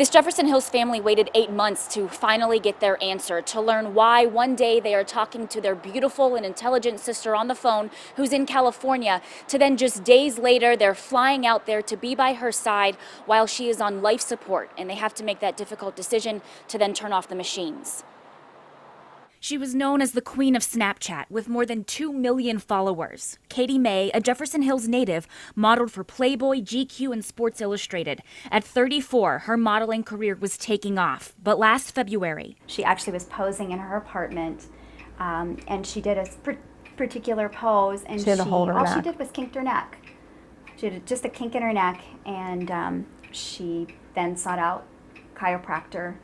This Jefferson Hills family waited 8 months to finally get their answer, to learn why one day they are talking to their beautiful and intelligent sister on the phone who's in California, to then just days later they're flying out there to be by her side while she is on life support, and they have to make that difficult decision to then turn off the machines. She was known as the Queen of Snapchat with more than 2 million followers. Katie May, a Jefferson Hills native, modeled for Playboy, GQ, and Sports Illustrated. At 34, her modeling career was taking off, but last February, she actually was posing in her apartment, and she did a particular pose, and all she did was kinked her neck. She had just a kink in her neck, and she then sought out chiropractor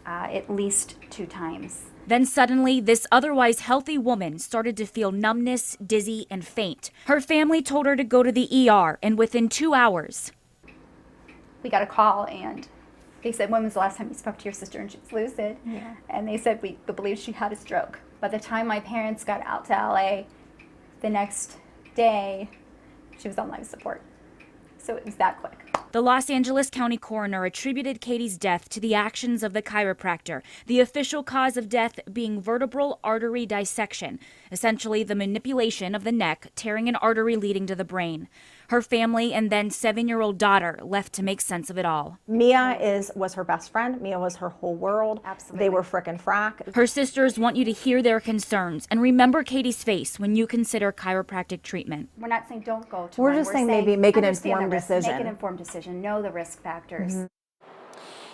at least 2 times. Then suddenly, this otherwise healthy woman started to feel numbness, dizzy, and faint. Her family told her to go to the ER, and within 2 hours, we got a call, and they said, "When was the last time you spoke to your sister?" And she was lucid. Yeah. And they said, "We believe she had a stroke." By the time my parents got out to LA the next day, she was on life support. So it was that quick. The Los Angeles County coroner attributed Katie's death to the actions of the chiropractor, the official cause of death being vertebral artery dissection, essentially the manipulation of the neck, tearing an artery leading to the brain. Her family and then 7-year-old daughter left to make sense of it all. Mia was her best friend. Mia was her whole world. Absolutely. They were frickin' frack. Her sisters want you to hear their concerns and remember Katie's face when you consider chiropractic treatment. We're not saying don't go to We're one. just saying maybe make an informed decision. Make an informed decision. Know the risk factors. Mm-hmm.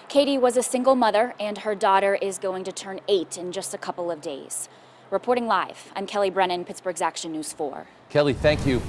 Katie was a single mother, and her daughter is going to turn 8 in just a couple of days. Reporting live, I'm Kelly Brennan, Pittsburgh's Action News 4. Kelly, thank you.